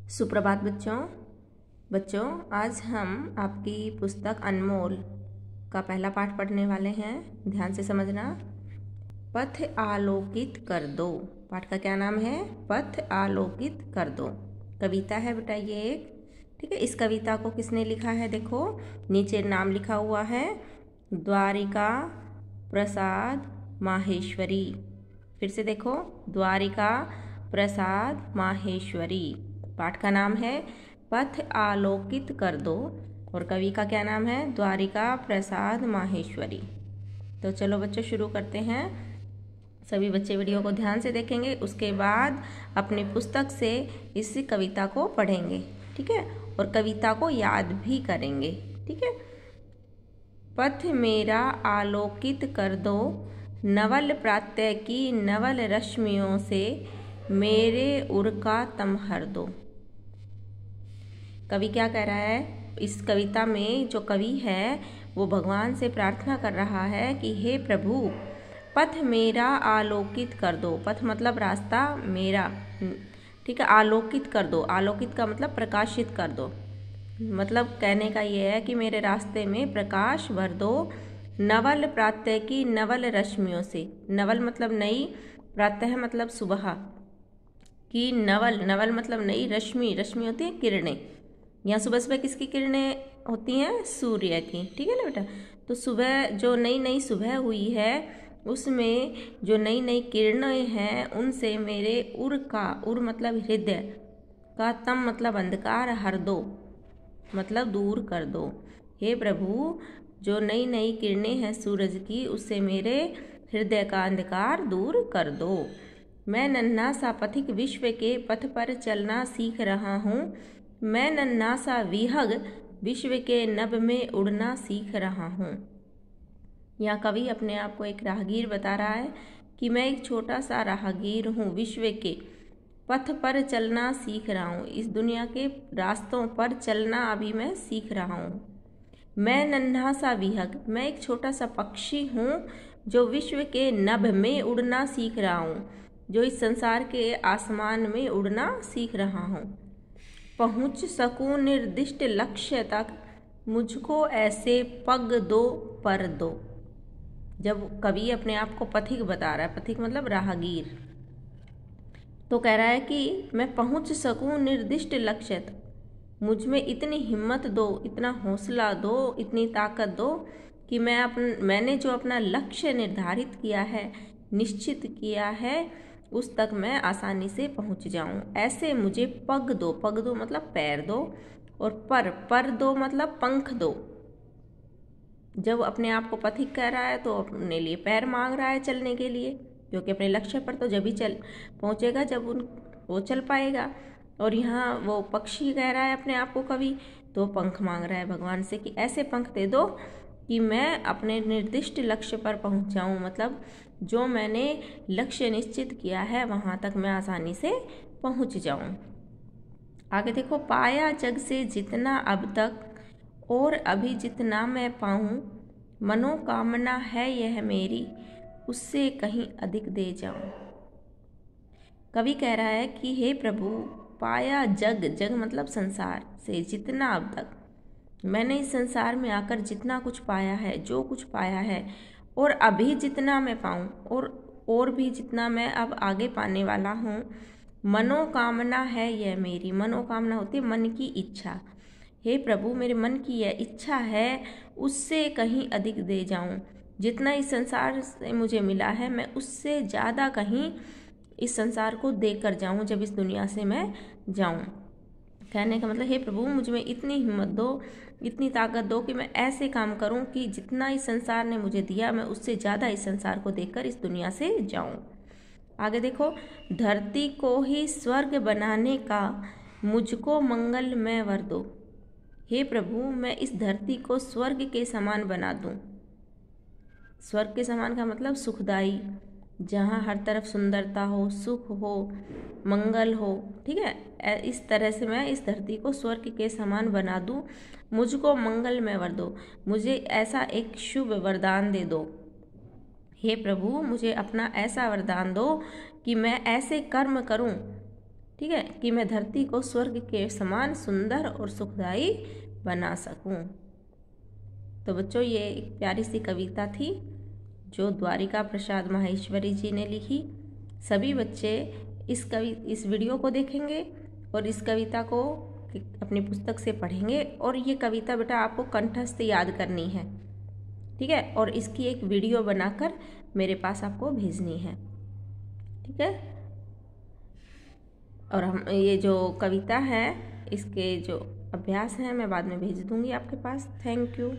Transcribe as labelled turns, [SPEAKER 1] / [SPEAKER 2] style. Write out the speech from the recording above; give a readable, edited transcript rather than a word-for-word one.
[SPEAKER 1] सुप्रभात बच्चों आज हम आपकी पुस्तक अनमोल का पहला पाठ पढ़ने वाले हैं। ध्यान से समझना। पथ आलोकित कर दो। पाठ का क्या नाम है? पथ आलोकित कर दो। कविता है बेटा ये एक। ठीक है, इस कविता को किसने लिखा है? देखो नीचे नाम लिखा हुआ है, द्वारिका प्रसाद माहेश्वरी। फिर से देखो, द्वारिका प्रसाद माहेश्वरी। पाठ का नाम है पथ आलोकित कर दो और कवि का क्या नाम है? द्वारिका प्रसाद माहेश्वरी। तो चलो बच्चों शुरू करते हैं। सभी बच्चे वीडियो को ध्यान से देखेंगे, उसके बाद अपनी पुस्तक से इस कविता को पढ़ेंगे। ठीक है, और कविता को याद भी करेंगे। ठीक है। पथ मेरा आलोकित कर दो, नवल प्रातः की नवल रश्मियों से मेरे उर का तम हर दो। कवि क्या कह रहा है? इस कविता में जो कवि है वो भगवान से प्रार्थना कर रहा है कि हे प्रभु, पथ मेरा आलोकित कर दो। पथ मतलब रास्ता, मेरा, ठीक है, आलोकित कर दो। आलोकित का मतलब प्रकाशित कर दो। मतलब कहने का ये है कि मेरे रास्ते में प्रकाश भर दो, नवल प्रातः की नवल रश्मियों से। नवल मतलब नई, प्रातः मतलब सुबह की, नवल नवल मतलब नई, रश्मि रश्मि होती है किरणें। यहाँ सुबह सुबह किसकी किरणें होती हैं? सूर्य की। ठीक है ना बेटा। तो सुबह जो नई नई सुबह हुई है उसमें जो नई नई किरणें हैं उनसे मेरे उर का, उर मतलब हृदय का, तम मतलब अंधकार, हर दो मतलब दूर कर दो। हे प्रभु, जो नई नई किरणें हैं सूरज की उससे मेरे हृदय का अंधकार दूर कर दो। मैं नन्हा सा पथिक विश्व के पथ पर चलना सीख रहा हूँ। मैं नन्हा सा विहग विश्व के नभ में उड़ना सीख रहा हूँ। यहाँ कवि अपने आप को एक राहगीर बता रहा है कि मैं एक छोटा सा राहगीर हूँ, विश्व के पथ पर चलना सीख रहा हूँ। इस दुनिया के रास्तों पर चलना अभी मैं सीख रहा हूँ। मैं नन्हा सा विहग, मैं एक छोटा सा पक्षी हूँ जो विश्व के नभ में उड़ना सीख रहा हूँ, जो इस संसार के आसमान में उड़ना सीख रहा हूँ। पहुँच सकूँ निर्दिष्ट लक्ष्य तक, मुझको ऐसे पग दो पर दो। जब कवि अपने आप को पथिक बता रहा है, पथिक मतलब राहगीर, तो कह रहा है कि मैं पहुँच सकूँ निर्दिष्ट लक्ष्य तक, मुझ में इतनी हिम्मत दो, इतना हौसला दो, इतनी ताकत दो कि मैंने जो अपना लक्ष्य निर्धारित किया है, निश्चित किया है, उस तक मैं आसानी से पहुंच जाऊं। ऐसे मुझे पग दो, पग दो मतलब पैर दो, और पर दो मतलब पंख दो। जब अपने आप को पथिक कह रहा है तो अपने लिए पैर मांग रहा है चलने के लिए, क्योंकि अपने लक्ष्य पर तो जब ही चल पहुंचेगा जब वो चल पाएगा। और यहाँ वो पक्षी कह रहा है अपने आप को कवि, तो पंख मांग रहा है भगवान से कि ऐसे पंख दे दो कि मैं अपने निर्दिष्ट लक्ष्य पर पहुंच जाऊं। मतलब जो मैंने लक्ष्य निश्चित किया है वहां तक मैं आसानी से पहुंच जाऊं। आगे देखो, पाया जग से जितना अब तक और अभी जितना मैं पाऊं, मनोकामना है यह मेरी, उससे कहीं अधिक दे जाऊं। कवि कह रहा है कि हे प्रभु, पाया जग, जग मतलब संसार, से जितना अब तक मैंने इस संसार में आकर जितना कुछ पाया है, जो कुछ पाया है, और अभी जितना मैं पाऊँ, और भी जितना मैं अब आगे पाने वाला हूँ, मनोकामना है यह मेरी। मनोकामना होती है मन की इच्छा। हे प्रभु, मेरे मन की यह इच्छा है उससे कहीं अधिक दे जाऊँ। जितना इस संसार से मुझे मिला है मैं उससे ज़्यादा कहीं इस संसार को देकर जाऊँ जब इस दुनिया से मैं जाऊँ। कहने का मतलब, हे प्रभु, मुझ में इतनी हिम्मत दो, इतनी ताकत दो कि मैं ऐसे काम करूं कि जितना इस संसार ने मुझे दिया मैं उससे ज़्यादा इस संसार को देकर इस दुनिया से जाऊं। आगे देखो, धरती को ही स्वर्ग बनाने का मुझको मंगलमय वर दो। हे प्रभु, मैं इस धरती को स्वर्ग के समान बना दूं। स्वर्ग के समान का मतलब सुखदाई, जहाँ हर तरफ सुंदरता हो, सुख हो, मंगल हो। ठीक है, इस तरह से मैं इस धरती को स्वर्ग के समान बना दूं। मुझको मंगलमय वर दो, मुझे ऐसा एक शुभ वरदान दे दो। हे प्रभु, मुझे अपना ऐसा वरदान दो कि मैं ऐसे कर्म करूं ठीक है, कि मैं धरती को स्वर्ग के समान सुंदर और सुखदायी बना सकूं। तो बच्चों, ये एक प्यारी सी कविता थी जो द्वारिका प्रसाद माहेश्वरी जी ने लिखी। सभी बच्चे इस वीडियो को देखेंगे और इस कविता को अपनी पुस्तक से पढ़ेंगे, और ये कविता बेटा आपको कंठस्थ याद करनी है, ठीक है, और इसकी एक वीडियो बनाकर मेरे पास आपको भेजनी है, ठीक है। और हम ये जो कविता है इसके जो अभ्यास हैं मैं बाद में भेज दूंगी आपके पास। Thank you.